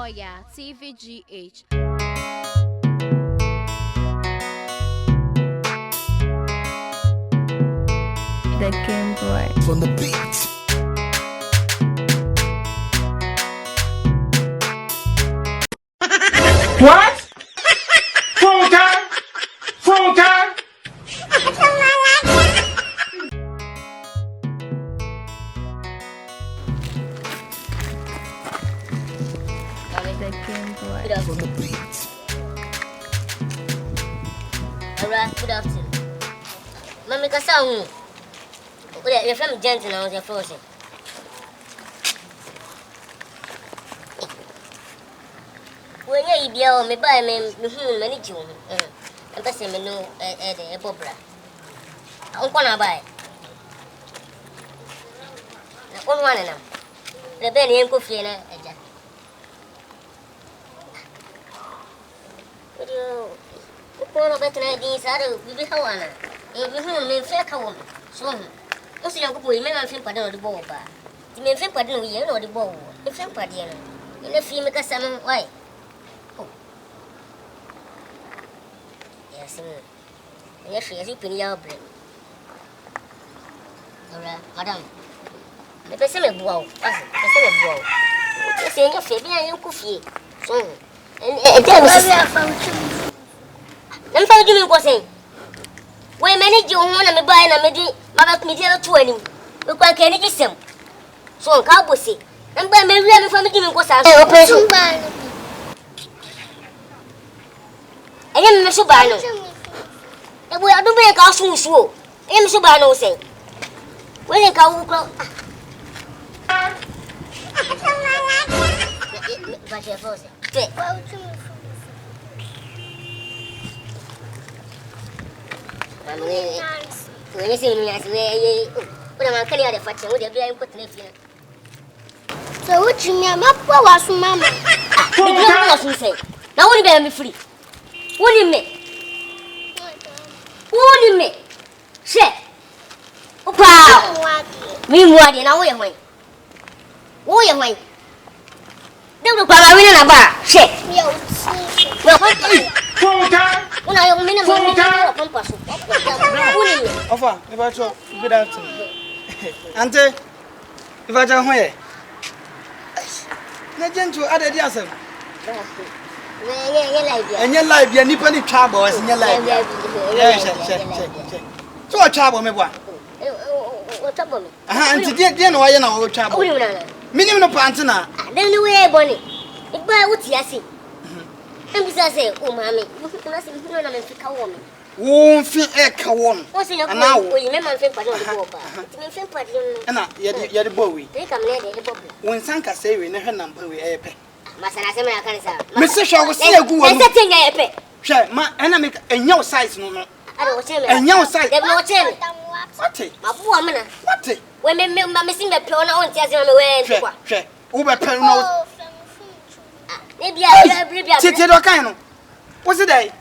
Oyaa Tvgh. The Game Boy. From the beat. What? Full time? Full time? The Game Boy. From the beat. Alright, good afternoon. Mammy Cassau. You're from Jensen, I was a frozen. When you be on me by me, many June. And that's him no a bobra. I'm gonna buy. One of them. The Benny and Coffee and One of the ideas are to be Hawana. If you may fair woman, so. What's your good women? I think pardon the ball bar. The men think pardon you know the ball. The friend pardon. In the female salmon, why? Yes, yes, she has you pin your brain. Alright, madam. The person of wow, the person of wow. You're saying your favorite and your coffee. So, and then we found you. Then found you was saying. When many you want to buy and I made Mother Media 20. Look like any system. So, cowboy say, and by me, really from the giving was our operation. I am Mr. Barno. And we are to make our shoes show. I am Mr. Barno say. When they come, but your voice. When you see me as when I'm carrying the fat, would you be able to live here? So, what you mean, my poor was mamma? You say, now only bear me free. What do you mean? What do you mean? Say, oh, meanwhile, you know, wait. Oh, you wait. Don't look at me in a bar. Say, Full time? when I am in a compass. Offer, if I talk, good afternoon. Auntie, if I tell where? Legend to other dears. And your life, your nippany trouble is in your life. So a trouble, me what? What's up, mommy? And today, no, I know trouble. Minimum Pantana. Then the way, Bonnie. If I would see, and besides, oh, mammy, you can ask him to know and pick a woman. Won't feel a cowan. What's in your now? We remember think I don't go back. And you're the boy. They come near the bubble. When Sanka say we never number we a pay. Masana can say, Mr. Shaw was say a good one. thing I pay. Share my enemy and your size no. I don't tell And your size. They will tell me. What? My poor man. What? When me missing the piano on Tias on the way. Share. Uber Perno. Maybe I Titi Docano. What's the day?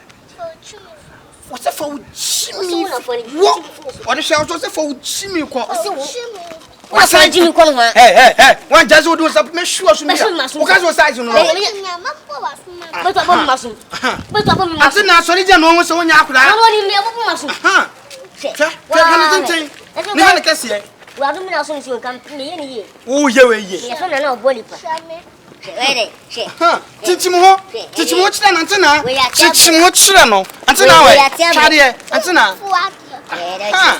What's a for Jimmy? What the shout was a for Jimmy? What's a Jimmy Conway? Hey, one just would do some measures. What was size? But upon muscle. But upon I said, now, sorry, Jan, almost on your crowd. muscle. Huh? Never can see. Well, I don't know so come to me any year. Oh, yeah. Yes, I know, body. Ready, Huh? Teach him what? Teach him what's done until now. Teach him what's done until now. Charlie, until now.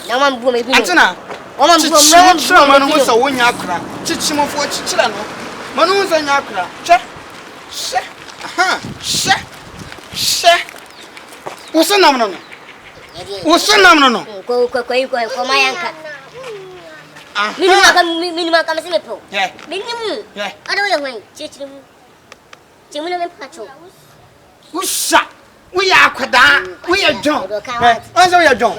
No one will be until now. Woman, someone was a one yakra. Teach him of what children. Manu's and yakra. Check. What's a nominal? What's a nominal? Go for my uncle. Minimum comes in the pool. Yeah. Minimum. Yeah. I don't know when. Jimmy and Patrol. Who's shot? We are Quada. We are John. Also, we are John.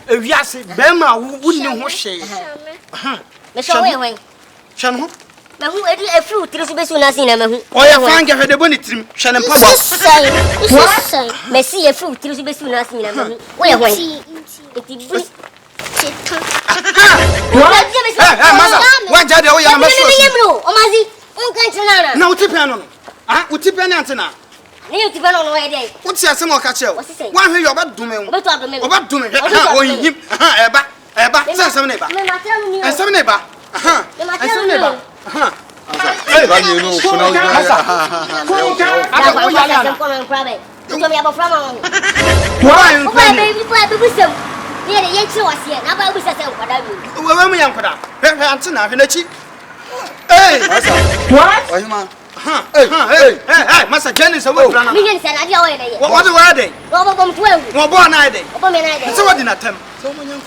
If you say Bema, wouldn't know what she is. Michelle, Shannon. Now, who are a fruit to be soon as in a man? Oh, I find you had a bonnet trim. Shannon Papa. May see a fruit to be soon as in a man. Where when? What? What? Omazi, un cancelano. No, Tipiano. Ah, uti penny antenna. You to run on way day. What's your summer catcher? What's he say? One who you're about doing. About doing him. Eba, some neighbor. And some neighbor. And some neighbor. Hey, you know, for now, Hey, Master Jennings, what are they? What born I day? So what did not tell? So when you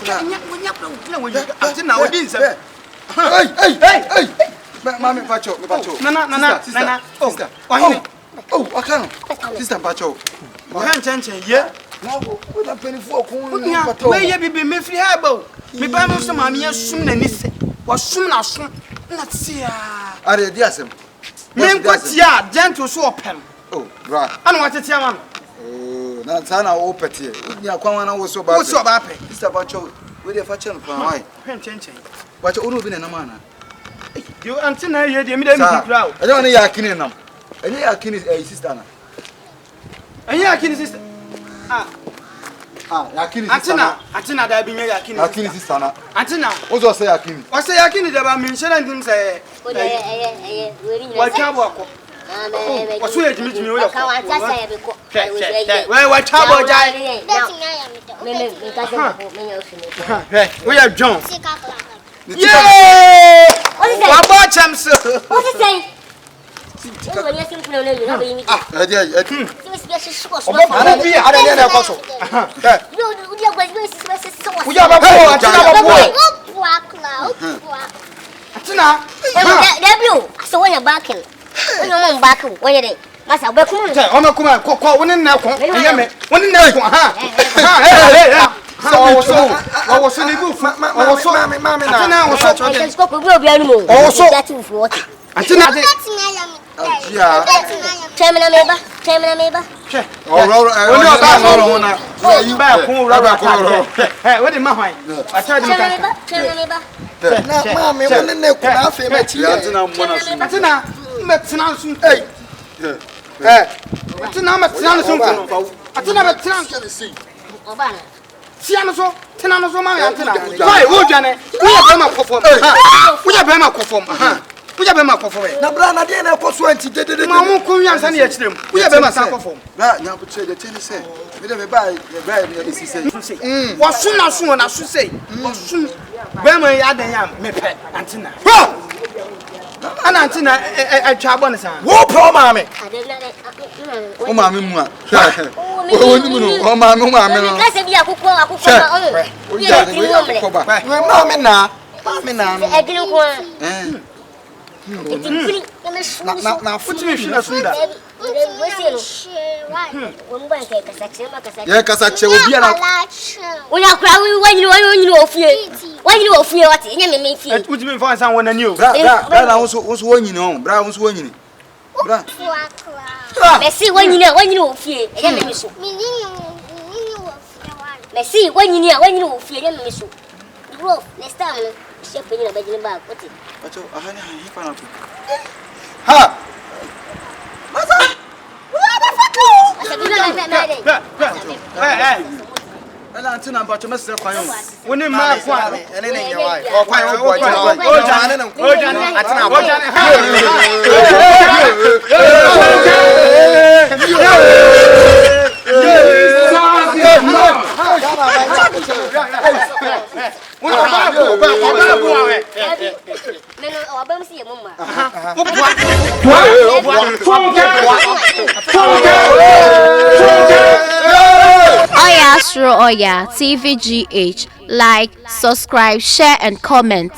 hey, Mammy Pacho, Nana, oh, I can't. Sister Pacho, yeah. With a penny for where you be me free harbor. Me buy most of my mere soon and miss it. Was soon as soon. Let's see. I did, yes, him. Men what's ya, gentle so pen. Oh, right. I don't want to tell man. Oh, that's an open here. You come on, I was so bad. What's so happy? Sister Pacho, with a fashion for my. But you only been in a manner. You until now, you're the middle crowd. I don't know Yakini now. And Yakini is a sister. And Yakini sister. Yakini Antina, there be Yakini sister. Antina, also say Yakini. what's the Yakini that I mentioned and say, what trouble? What's where to meet me? Where what trouble? We are John. Yeah! What about him, sir? What's he say? Na brana dey na koso anti dedede. Ma mu kun yansa na yechirem. Wo ya be ma san kofom. Na nya butre de tell say. Me dey be buy me esi say. Wo sun na sun na su say. Wo sun. Be ma ya dan ya me pe antina. Ana antina atwa abo ne san. Wo pro ma me. O ma me mu a. O ni mu no. O ma me no. Ka se bi akukọ na o ya de ko ba. Ma me na. Ma me na no. Egiri ko. Na What you mean, Sunda? Yeah, Casache will be an when you cry when you fear. When you fear what in your fear. What you mean, find someone new? Brother also was one you know, Brown was one you know. See when you fear. See when you fear. Next time, shepherd in a bedroom bag. What is ha! Antina but you must say when in my one, and then your wife. Oyaa, Suro, Oyaa, Tvgh. Like, subscribe, share, and comment.